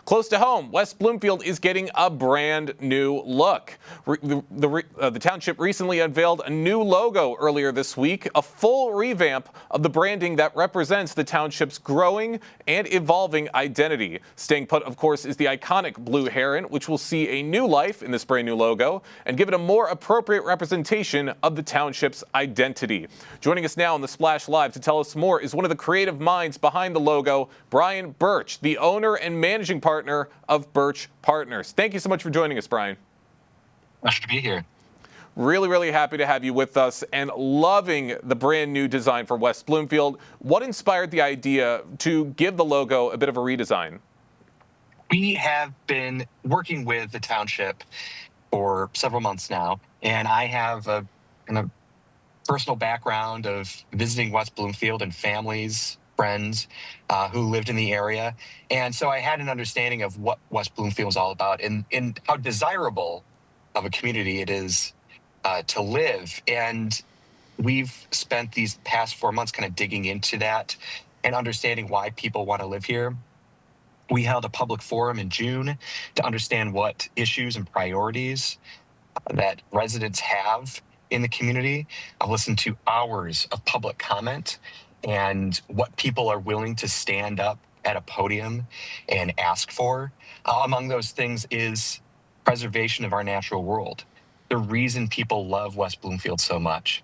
Close to home, West Bloomfield is getting a brand new look. The township recently unveiled a new logo earlier this week, a full revamp of the branding that represents the township's growing and evolving identity. Staying put, of course, is the iconic blue heron, which will see a new life in this brand new logo and give it a more appropriate representation of the township's identity. Joining us now on the Splash Live to tell us more is one of the creative minds behind the logo, Brian Burch, the owner and managing partner of Burch Partners. Thank you so much for joining us, Brian. Pleasure to be here. Really happy to have you with us and loving the brand new design for West Bloomfield. What inspired the idea to give the logo a bit of a redesign? We have been working with the township for several months now, and I have a kind of personal background of visiting West Bloomfield and families, friends who lived in the area. And so I had an understanding of what West Bloomfield was all about and how desirable of a community it is to live. And we've spent these past 4 months kind of digging into that and understanding why people want to live here. We held a public forum in June to understand what issues and priorities that residents have in the community. I've listened to hours of public comment and what people are willing to stand up at a podium and ask for. Among those things is preservation of our natural world. The reason people love West Bloomfield so much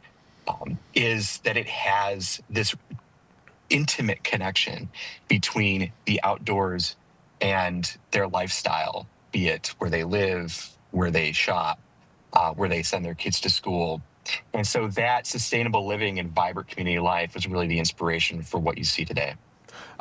is that it has this intimate connection between the outdoors and their lifestyle, be it where they live, where they shop, where they send their kids to school. And so that sustainable living and vibrant community life was really the inspiration for what you see today.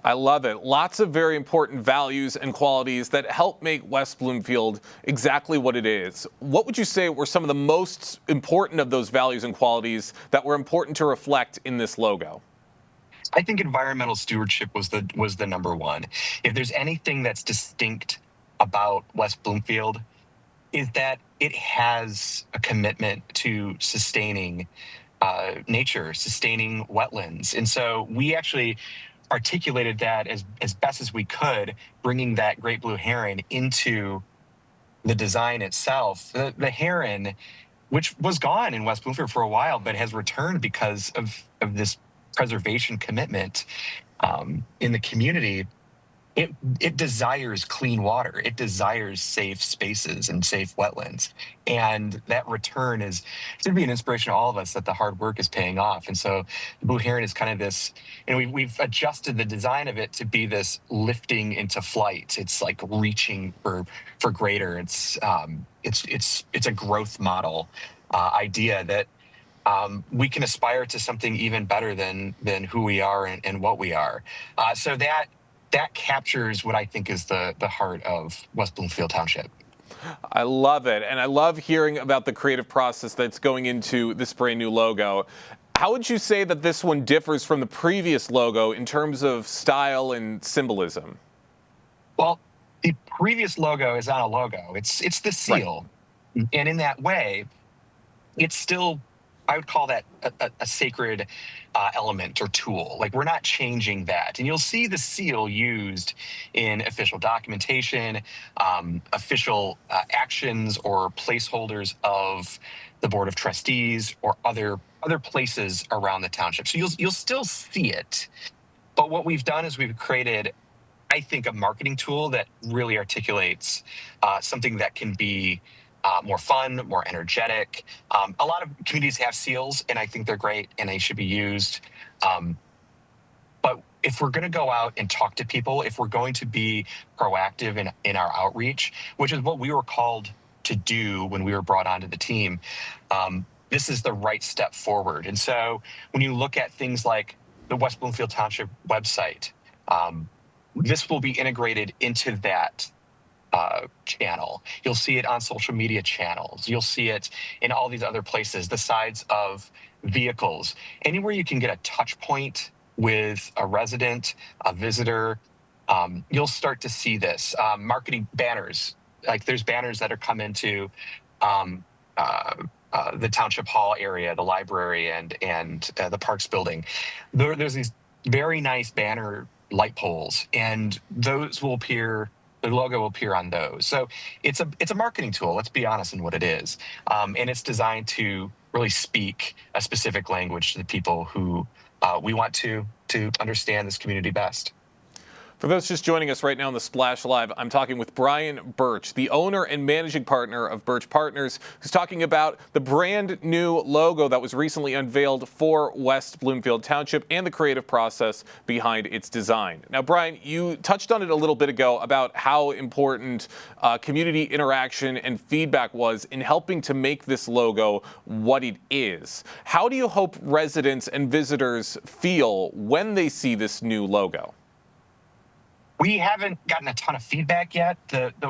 I love it. Lots of very important values and qualities that help make West Bloomfield exactly what it is. What would you say were some of the most important of those values and qualities that were important to reflect in this logo? I think environmental stewardship was the number one. If there's anything that's distinct about West Bloomfield, is that it has a commitment to sustaining nature, sustaining wetlands. And so we actually articulated that as best as we could, bringing that great blue heron into the design itself. The heron, which was gone in West Bloomfield for a while, but has returned because of this preservation commitment in the community. It desires clean water. It desires safe spaces and safe wetlands. And that return is to be an inspiration to all of us that the hard work is paying off. And so the blue heron is kind of this, we've adjusted the design of it to be this lifting into flight. It's like reaching for greater. It's a growth model idea that we can aspire to something even better than who we are and what we are. So that captures what I think is the heart of West Bloomfield Township. I love it. And I love hearing about the creative process that's going into this brand new logo. How would you say that this one differs from the previous logo in terms of style and symbolism? Well, the previous logo is not a logo. It's the seal. Right. And in that way, it's still, I would call that a sacred element or tool. Like, we're not changing that. And you'll see the seal used in official documentation, official actions or placeholders of the Board of Trustees or other places around the township. So you'll still see it. But what we've done is we've created, I think, a marketing tool that really articulates something that can be more fun, more energetic. A lot of communities have seals, and I think they're great, and they should be used. But if we're going to go out and talk to people, if we're going to be proactive in our outreach, which is what we were called to do when we were brought onto the team, this is the right step forward. And so when you look at things like the West Bloomfield Township website, this will be integrated into that channel. You'll see it on social media channels. You'll see it in all these other places, the sides of vehicles, anywhere you can get a touch point with a resident, a visitor. You'll start to see this. Marketing banners, like there's banners that are come into the Township Hall area, the library, and the Parks building. There's these very nice banner light poles, and those will appear the logo will appear on those. So it's a marketing tool. Let's be honest in what it is, and it's designed to really speak a specific language to the people who we want to understand this community best. For those just joining us right now on the Splash Live, I'm talking with Brian Burch, the owner and managing partner of Burch Partners, who's talking about the brand new logo that was recently unveiled for West Bloomfield Township and the creative process behind its design. Now, Brian, you touched on it a little bit ago about how important community interaction and feedback was in helping to make this logo what it is. How do you hope residents and visitors feel when they see this new logo? We haven't gotten a ton of feedback yet.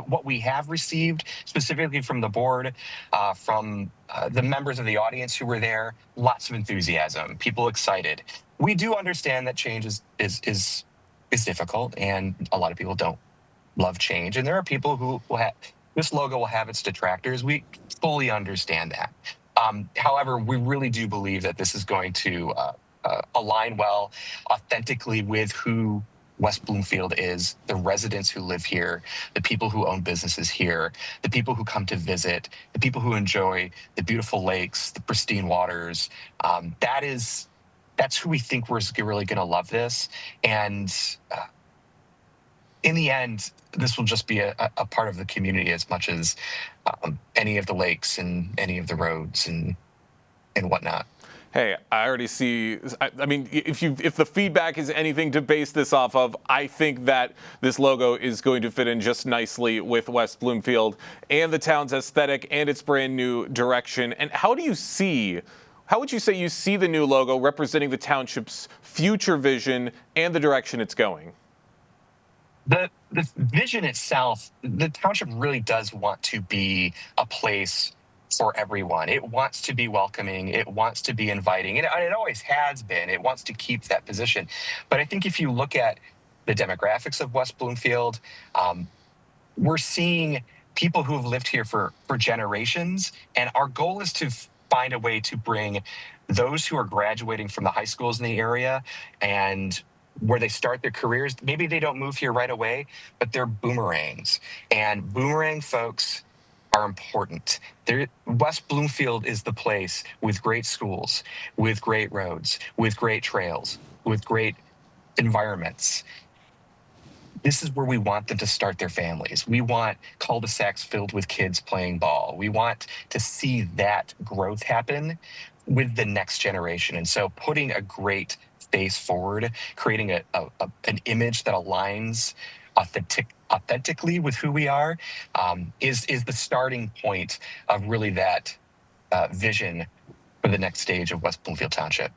What we have received specifically from the board, from the members of the audience who were there, lots of enthusiasm, people excited. We do understand that change is difficult, and a lot of people don't love change. And there are people who will have this logo will have its detractors. We fully understand that. However, we really do believe that this is going to align well, authentically with who West Bloomfield is, the residents who live here, the people who own businesses here, the people who come to visit, the people who enjoy the beautiful lakes, the pristine waters. That's who we think we're really going to love this. And in the end, this will just be a part of the community as much as any of the lakes and any of the roads and whatnot. Hey, I already see. I mean, if the feedback is anything to base this off of, I think that this logo is going to fit in just nicely with West Bloomfield and the town's aesthetic and its brand new direction. And how would you say you see the new logo representing the township's future vision and the direction it's going? The vision itself, the township really does want to be a place for everyone. It wants to be welcoming. It wants to be inviting. And it always has been. It wants to keep that position. But I think if you look at the demographics of West Bloomfield, we're seeing people who have lived here for generations. And our goal is to find a way to bring those who are graduating from the high schools in the area and where they start their careers. Maybe they don't move here right away, but they're boomerangs. And boomerang folks are important. West Bloomfield is the place with great schools, with great roads, with great trails, with great environments. This is where we want them to start their families. We want cul-de-sacs filled with kids playing ball. We want to see that growth happen with the next generation. And so putting a great face forward, creating an image that aligns authentically with who we are, is the starting point of really that vision for the next stage of West Bloomfield Township.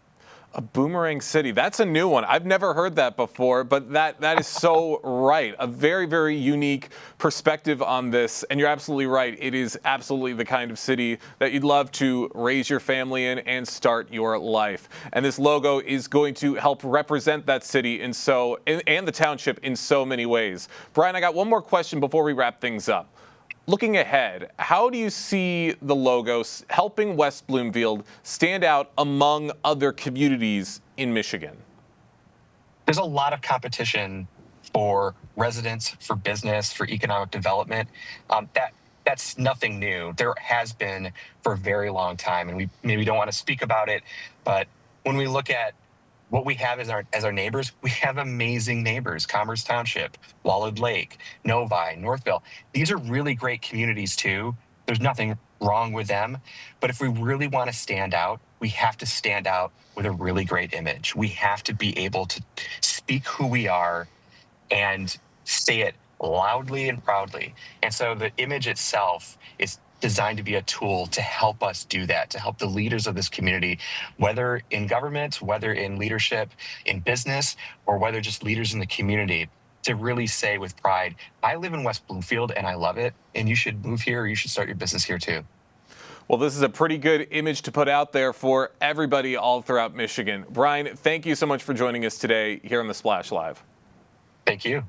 A boomerang city. That's a new one. I've never heard that before, but that is so right. A very, very unique perspective on this. And you're absolutely right. It is absolutely the kind of city that you'd love to raise your family in and start your life. And this logo is going to help represent that city and the township in so many ways. Brian, I got one more question before we wrap things up. Looking ahead, how do you see the logo helping West Bloomfield stand out among other communities in Michigan? There's a lot of competition for residents, for business, for economic development. That's nothing new. There has been for a very long time, and we maybe don't want to speak about it, but when we look at what we have as our neighbors, we have amazing neighbors. Commerce Township, Walled Lake, Novi, Northville. These are really great communities too. There's nothing wrong with them. But if we really want to stand out, we have to stand out with a really great image. We have to be able to speak who we are and say it loudly and proudly. And so the image itself is designed to be a tool to help us do that, to help the leaders of this community, whether in government, whether in leadership, in business, or whether just leaders in the community, to really say with pride, I live in West Bloomfield and I love it, and you should move here or you should start your business here too. Well, this is a pretty good image to put out there for everybody all throughout Michigan. Brian, thank you so much for joining us today here on the Splash Live. Thank you.